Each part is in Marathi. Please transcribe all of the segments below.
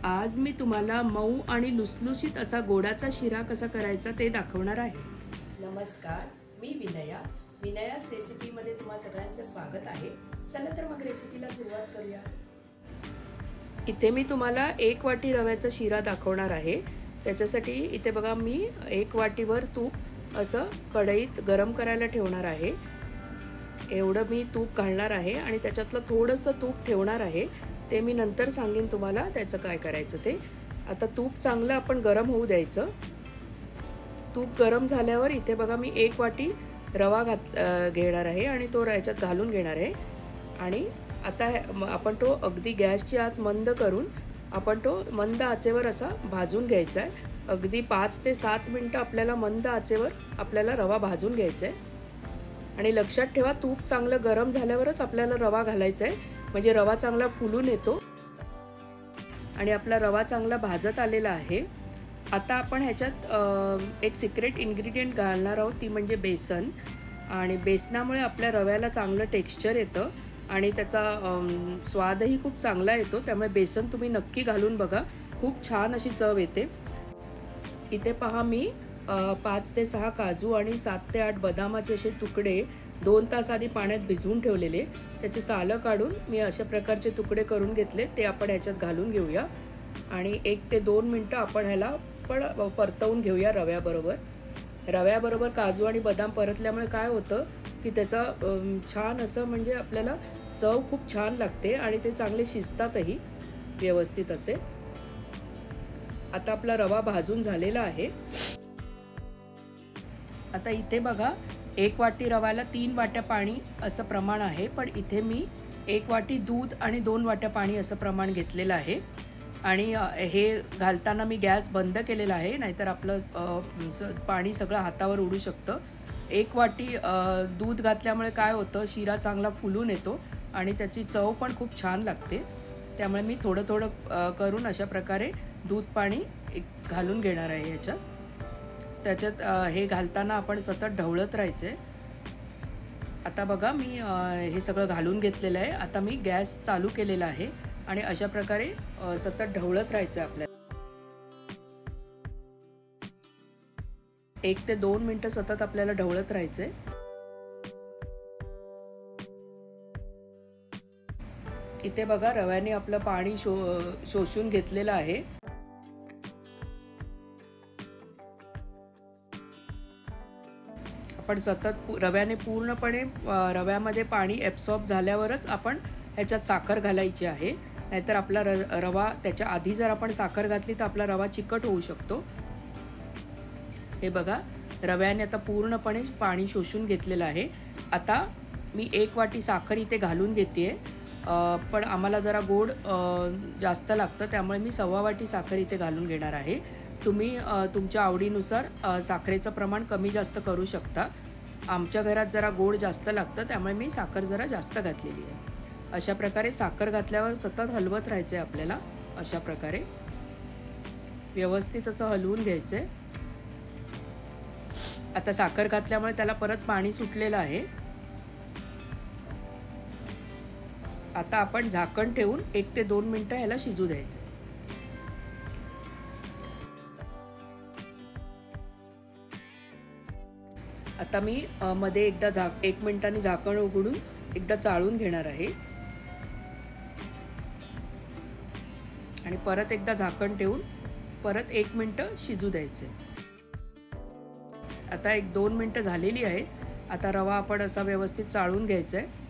आज मी तुम्हाला मऊ आणि लुसलुशीत असा गोडाचा शिरा कसा करायचा ते दाखवणार आहे। नमस्कार, मी विनयास रेसिपीमध्ये तुम्हा सगळ्यांचं स्वागत आहे। चला तर मग रेसिपीला सुरुवात करूया। इथे मी तुम्हाला 1 वाटी रव्याचा शिरा दाखवणार आहे। त्याच्यासाठी इथे बघा मी 1 वाटीवर तूप असं कढईत गरम करायला ठेवणार आहे। एवढं मी तूप घालणार आहे आणि त्याच्यातलं थोडंसं तूप ठेवणार आहे। ते मी नंतर सांगेन तुम्हाला त्याचं काय करायचं ते। आता तूप चांगलं आपण गरम होऊ द्यायचं। तूप गरम झाल्यावर इथे बघा मी 1 वाटी रवा घेणार आहे आणि तो याच्यात घालून घेणार आहे। आणि आता आपण तो अगदी गॅसची आच मंद करून आपण तो मंद आचेवर असा भाजून घ्यायचा आहे। अगदी 5 ते 7 मिनिटं आपल्याला मंद आचेवर आपल्याला रवा भाजून घ्यायचा आहे। आणि लक्षात ठेवा, तूप चांगलं गरम झाल्यावरच आपल्याला रवा घालायचा आहे, म्हणजे रवा चांगला फुलून येतो। आणि आपला रवा चांगला भाजत आलेला आहे। आता आपण ह्याच्यात एक सिक्रेट इन्ग्रेडियंट घालणार आहोत, ती म्हणजे बेसन। आणि बेसनामुळे आपल्या रव्याला चांगलं टेक्स्चर येतं आणि त्याचा स्वादही खूप चांगला येतो। त्यामुळे बेसन तुम्ही नक्की घालून बघा, खूप छान अशी चव येते। इथे पहा मी 5 ते 6 काजू आणि 7 ते 8 बदामाचे असे तुकडे 2 तास आधी पाण्यात भिजवून ठेवलेले, त्याचे सालं काढून मी अशा प्रकारचे तुकडे करून घेतले। ते आपण ह्याच्यात घालून घेऊया आणि 1 ते 2 मिनिटं आपण ह्याला पण परतवून घेऊया रव्याबरोबर। रव्याबरोबर काजू आणि बदाम परतल्यामुळे काय होतं की त्याचा छान असं म्हणजे आपल्याला चव खूप छान लागते आणि ते चांगले शिजतातही व्यवस्थित असे। आता आपला रवा भाजून झालेला आहे। आता इथे बघा 1 वाटी रव्याला 3 वाट्या पाणी असं प्रमाण आहे, पण इथे मी 1 वाटी दूध आणि 2 वाट्या पाणी असं प्रमाण घेतलेलं आहे। आणि हे घालताना मी गॅस बंद केलेला आहे, नाहीतर आपलं पाणी सगळं हातावर उडू शकतं। 1 वाटी दूध घातल्यामुळे काय होतं, शिरा चांगला फुलून येतो आणि त्याची चव पण खूप छान लागते। त्यामुळे मी थोडं थोडं करून अशा प्रकारे दूध पाणी घालून घेणार आहे ह्याच्यात। त्याच्यात हे घालताना आपण सतत ढवळत राहायचे। आता बघा मी हे सगळं घालून घेतलेलं आहे। आता मी गॅस चालू केलेला आहे आणि अशा प्रकारे सतत ढवळत राहायचं आपल्याला। 1 ते 2 मिनिटं सतत आपल्याला ढवळत राहायचंय। इथे बघा रव्याने आपलं पाणी शोषून घेतलेलं आहे। आपण सतत रव्याने पूर्णपणे रव्यामध्ये पाणी ॲब्सॉर्ब झाल्यावरच आपण ह्याच्यात साखर घालायची आहे, नाहीतर आपला रवा त्याच्या आधी जर आपण साखर घातली तर आपला रवा चिकट होऊ शकतो। हे बघा रव्याने आता पूर्णपणे पाणी शोषून घेतलेलं आहे। आता मी 1 वाटी साखर इथे घालून घेतेय, पण आम्हाला जरा गोड जास्त लागतं त्यामुळे मी 1.25 वाटी साखर इथे घालून घेणार आहे। तुम्ही तुमच्या आवडीनुसार साखरेचं प्रमाण कमी जास्त करू शकता। आमच्या घरात जरा गोड जास्त लागतं त्यामुळे मी साखर जरा जास्त घातलेली आहे। अशा प्रकारे साखर घातल्यावर सतत हलवत राहायचंय आपल्याला। अशा प्रकारे व्यवस्थित असं हलवून घ्यायचंय। आता साखर घातल्यामुळे त्याला परत पाणी सुटलेलं आहे। आता आपण झाकण ठेवून 1 ते 2 मिनिटं ह्याला शिजू द्यायचं। आता मी मध्ये एकदा 1 मिनिटांनी झाकण उघडून एकदा चाळून घेणार आहे आणि परत एकदा झाकण ठेवून परत 1 मिनिटं शिजू द्यायचे। आता 1-2 मिनिटं झालेली आहे। आता रवा आपण असा व्यवस्थित चाळून घ्यायचा आहे।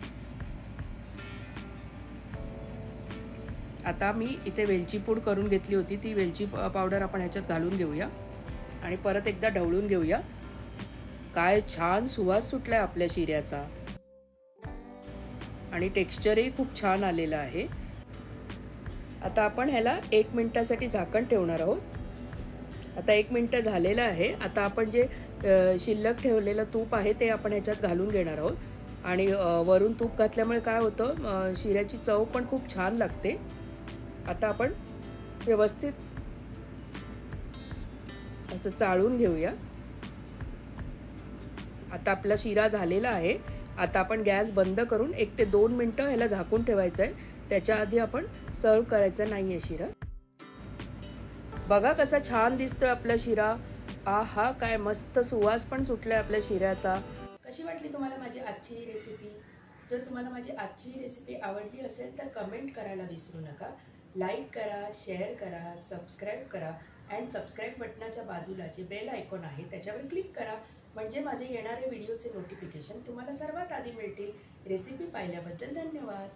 आता मी इथे वेलची पूड करून घेतली होती, ती वेलची पावडर आपण ह्याच्यात घालून घेऊया आणि परत एकदा ढवळून घेऊया। काय छान सुवास सुटलाय आपल्या शिऱ्याचा आणि टेक्स्चरही खूप छान आलेलं आहे। आता आपण ह्याला 1 मिनिटासाठी झाकण ठेवणार आहोत। आता 1 मिनिट झालेलं आहे। आता आपण जे शिल्लक ठेवलेलं तूप आहे ते आपण ह्याच्यात घालून घेणार आहोत आणि वरून तूप घातल्यामुळे काय होतं, शिऱ्याची चव पण खूप छान लागते। आता आपण व्यवस्थित असं चाळून घेऊया। आता आपला शिरा झालेला आहे। आता आपण गॅस बंद करून 1 ते 2 मिनिटं ह्याला झाकून ठेवायचं आहे। त्याच्या आधी आपण सर्व करायचं नाहीये शिरा। बघा कसा छान दिसतोय आपला शिरा. हा काय मस्त सुवास पण सुटलाय आपल्या शिऱ्याचा. कशी वाटली तुम्हाला माझी आजची ही रेसिपी? जर तुम्हाला माझी आजची ही रेसिपी आवडली असेल तर कमेंट करायला विसरू नका. लाईक करा, शेअर करा, सबस्क्राईब करा अँड सबस्क्राईब बटनाच्या बाजूला जे बेल आयकॉन आहे त्याच्यावर क्लिक करा, म्हणजे माझे येणारे व्हिडिओचे नोटिफिकेशन तुम्हाला सर्वात आधी मिळतील. रेसिपी पाहिल्याबद्दल धन्यवाद.